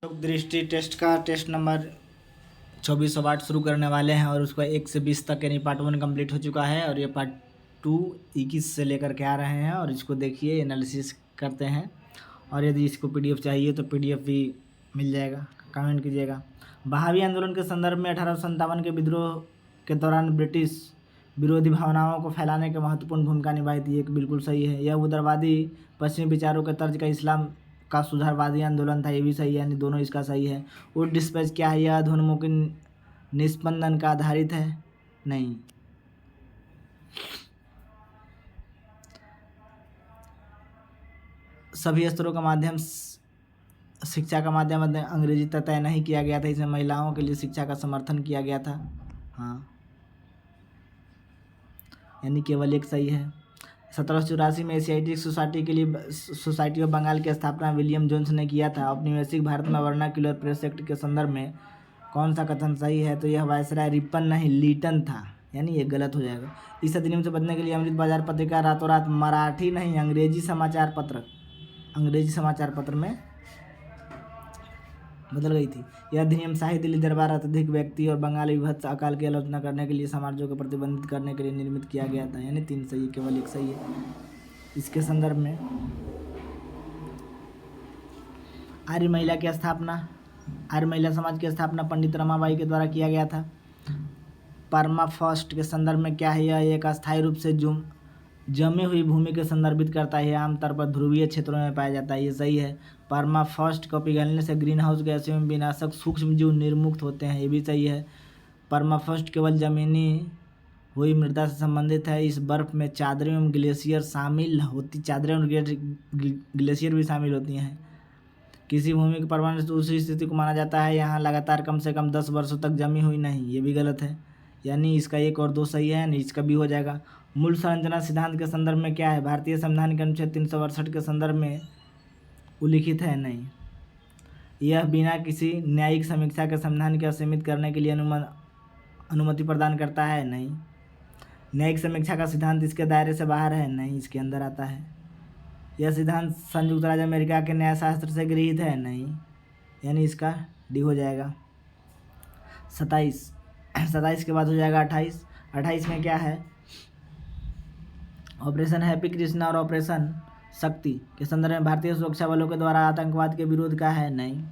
लोग दृष्टि टेस्ट का टेस्ट नंबर 2408 शुरू करने वाले हैं और उसका 1 से 20 तक यानी पार्ट 1 कंप्लीट हो चुका है और ये पार्ट 2 21 से लेकर के आ रहे हैं और इसको देखिए एनालिसिस करते हैं। और यदि इसको पीडीएफ चाहिए तो पीडीएफ भी मिल जाएगा, कमेंट कीजिएगा। बहावी आंदोलन के संदर्भ में 1857 के विद्रोह के दौरान ब्रिटिश विरोधी भावनाओं को फैलाने की महत्वपूर्ण भूमिका निभाई थी। एक बिल्कुल सही है। यह उदारवादी पश्चिमी विचारों के तर्ज का इस्लाम का सुधारवादी आंदोलन था, ये भी सही है, यानी दोनों इसका सही है। वुड डिस्पैच क्या है? यह ध्वनिमुखी निस्पंदन का आधारित है? नहीं। सभी स्तरों का माध्यम शिक्षा का माध्यम अंग्रेजी तय नहीं किया गया था, इसमें महिलाओं के लिए शिक्षा का समर्थन किया गया था। हाँ, यानी केवल एक सही है। 1784 में एशियाटिक सोसाइटी के लिए सोसाइटी ऑफ बंगाल की स्थापना विलियम जोन्स ने किया था। औपनिवेशिक भारत में वर्नाक्युलर प्रेस एक्ट के संदर्भ में कौन सा कथन सही है? तो यह वायसराय रिपन नहीं लीटन था, यानी ये गलत हो जाएगा। इस अधिनियम से बचने के लिए अमृत बाजार पत्रिका रातों रात मराठी नहीं अंग्रेजी समाचार पत्र में बदल गई थी। यह अधिनियम शाही दिल्ली दरबार अत्यधिक व्यक्ति और बंगाली विभत्स अकाल की आलोचना करने के लिए समाजों को प्रतिबंधित करने के लिए निर्मित किया गया था, यानी 3 सही, केवल एक सही है। इसके संदर्भ में आर्य महिला समाज की स्थापना पंडित रमाबाई के द्वारा किया गया था। परमाफ्रॉस्ट के संदर्भ में क्या है? यह एक अस्थायी रूप से जमी हुई भूमि को संदर्भित करता है। आमतौर पर ध्रुवीय क्षेत्रों में पाया जाता है, ये सही है। परमाफ्रॉस्ट को पिघलने से ग्रीन हाउस गैसों में विनाशक सूक्ष्म जीव निर्मुक्त होते हैं, ये भी सही है। परमाफ्रॉस्ट केवल जमीनी हुई मृदा से संबंधित है। इस बर्फ में चादरें एवं ग्लेशियर शामिल होती, चादरें और ग्लेशियर भी शामिल होती हैं। किसी भूमि की परमानेंट दूसरी स्थिति को माना जाता है यहाँ लगातार कम से कम 10 वर्षों तक जमी हुई नहीं, ये भी गलत है, यानी इसका 1 और 2 सही है, यानी इसका भी हो जाएगा। मूल संरचना सिद्धांत के संदर्भ में क्या है? भारतीय संविधान के अनुच्छेद 368 के संदर्भ में उल्लिखित है? नहीं। यह बिना किसी न्यायिक समीक्षा के संविधान के असीमित करने के लिए अनुमति प्रदान करता है? नहीं। न्यायिक समीक्षा का सिद्धांत इसके दायरे से बाहर है? नहीं, इसके अंदर आता है। यह सिद्धांत संयुक्त राज्य अमेरिका के न्यायशास्त्र से गृहीत है? नहीं, यानी इसका डी हो जाएगा। 27 के बाद हो जाएगा 28 में क्या है? ऑपरेशन हैप्पी कृष्णा और ऑपरेशन शक्ति के संदर्भ में भारतीय सुरक्षा बलों के द्वारा आतंकवाद के विरोध का है? नहीं।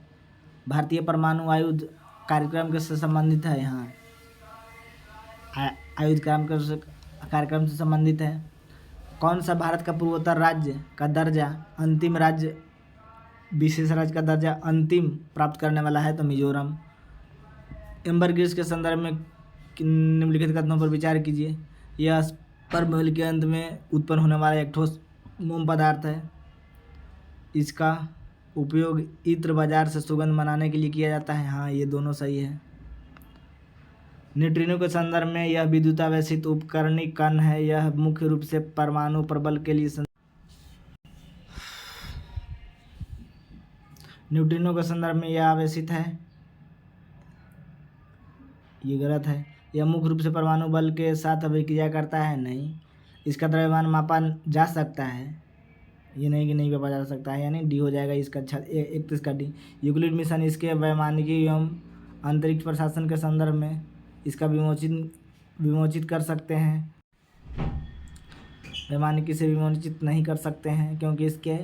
भारतीय परमाणु आयुध कार्यक्रम के से संबंधित है, यहाँ आयुध कार्यक्रम से संबंधित है। कौन सा भारत का पूर्वोत्तर राज्य का दर्जा अंतिम राज्य विशेष राज्य का दर्जा अंतिम प्राप्त करने वाला है? तो मिजोरम। एम्बर ग्रिड्स के संदर्भ में निम्नलिखित कथनों पर विचार कीजिए। यह स्पर्म के अंत में उत्पन्न होने वाला एक ठोस मोम पदार्थ है। इसका उपयोग इत्र बाजार से सुगंध बनाने के लिए किया जाता है। हाँ, ये दोनों सही है। न्यूट्रिनो के संदर्भ में यह विद्युतावेशित उपकरणीय कण है। यह मुख्य रूप से परमाणु प्रबल के लिए न्यूट्रिनो के संदर्भ में यह आवेशित है, ये गलत है। यह मुख्य रूप से परमाणु बल के साथ अभिक्रिया करता है? नहीं। इसका द्रव्यमान मापा जा सकता है? ये नहीं कि नहीं मापा जा सकता है, यानी डी हो जाएगा इसका। 31 का डी। यूक्लिड मिशन इसके वैमानिकी एवं अंतरिक्ष प्रशासन के संदर्भ में इसका विमोचित कर सकते हैं? वैमानिकी से विमोचित नहीं कर सकते हैं, क्योंकि इसके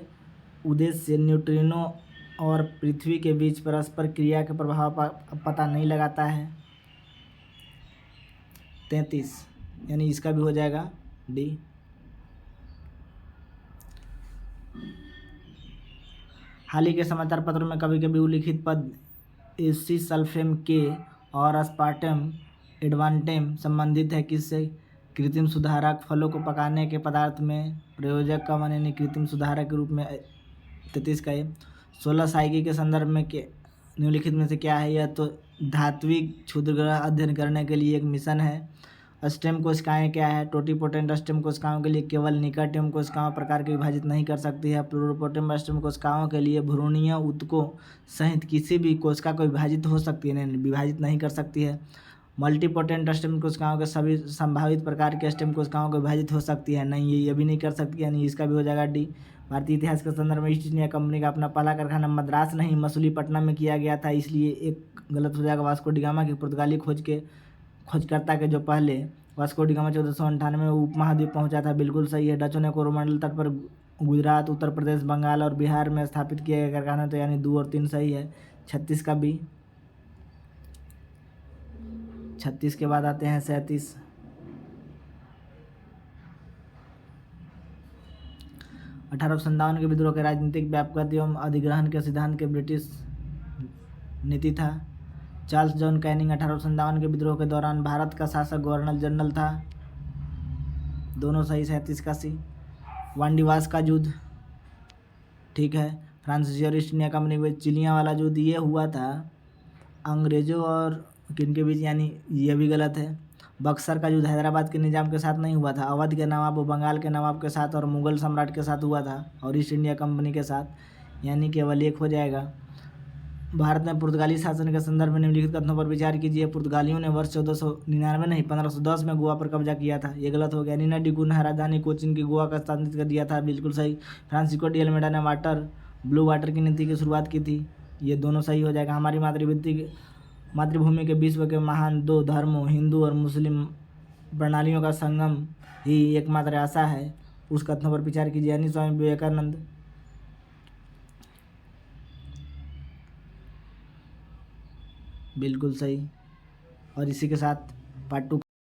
उद्देश्य न्यूट्रिनो और पृथ्वी के बीच परस्पर क्रिया के प्रभाव का पता नहीं लगाता है। 33, यानी इसका भी हो जाएगा डी। हाल ही के समाचार पत्रों में कभी कभी उल्लिखित पद एसी सल्फेम के और अस्पार्टम एडवांटेम संबंधित है किससे? कृत्रिम सुधारक। फलों को पकाने के पदार्थ में प्रयोजक का मान, यानी कृत्रिम सुधारक के रूप में 33 का ये। 16 साइकी के संदर्भ में निम्नलिखित में से क्या है? यह तो धात्विक क्षुद्रग्रह अध्ययन करने के लिए एक मिशन है। स्टेम कोशिकाएं क्या है? टोटिपोटेंट स्टेम कोशिकाओं के लिए केवल निकट एवं कोशिकाओं प्रकार के विभाजित नहीं कर सकती है। प्लूरोपोटेंट स्टेम कोशिकाओं के लिए भ्रूणीय ऊतकों सहित किसी भी कोशिका को विभाजित हो सकती है, विभाजित नहीं कर सकती है। मल्टीपोटेंट स्टेम कोशिकाओं के सभी संभावित प्रकार के स्टेम कोशिकाओं को विभाजित हो सकती है? नहीं, ये भी नहीं कर सकती, यानी इसका भी हो जाएगा डी। भारतीय इतिहास के संदर्भ में ईस्ट इंडिया कंपनी का अपना पहला कारखाना मद्रास नहीं मछलीपट्टनम में किया गया था, इसलिए एक गलत हो जाएगा। वास्को डी गामा की पुर्तगाली खोजकर्ता के जो पहले वास्को डी गामा 1498 में उपमहाद्वीप पहुंचा था, बिल्कुल सही है। डचों ने कोरोमंडल तट पर गुजरात, उत्तर प्रदेश, बंगाल और बिहार में स्थापित किए गए कारखाने, तो यानी 2 और 3 सही है। 36 का बी। 36 के बाद आते हैं 37। 1857 के विद्रोह के राजनीतिक व्यापकता एवं अधिग्रहण के सिद्धांत के ब्रिटिश नीति था। चार्ल्स जॉन कैनिंग 1857 के विद्रोह के दौरान भारत का शासक गवर्नर जनरल था, दोनों सही। 37 का सी। वांडीवास का युद्ध, ठीक है। फ्रांसीसी और ईस्ट इंडिया कंपनी के चिलिया वाला युद्ध ये हुआ था अंग्रेजों और किन के बीच, यानी ये भी गलत है। बक्सर का युद्ध हैदराबाद के निजाम के साथ नहीं हुआ था, अवध के नवाब और बंगाल के नवाब के साथ और मुगल सम्राट के साथ हुआ था, और ईस्ट इंडिया कंपनी के साथ, यानी केवल एक हो जाएगा। भारत में पुर्तगाली शासन के संदर्भ में निम्नलिखित कथनों पर विचार कीजिए। पुर्तगालियों ने वर्ष 1499 नहीं 1510 में गोवा पर कब्जा किया था, ये गलत हो गया। नीना डी गुना राजधानी कोचिन की गोवा का स्थानांतरित कर दिया था, बिल्कुल सही। फ्रांसिस्को डी अल्मेडा ने ब्लू वाटर की नीति की शुरुआत की थी, ये दोनों सही हो जाएगा। हमारी मातृभूमि के विश्व के महान 2 धर्मों हिंदू और मुस्लिम प्रणालियों का संगम ही एकमात्र आशा है, उस कथनों पर विचार कीजिए। यानी स्वामी विवेकानंद, बिल्कुल सही। और इसी के साथ पार्ट 2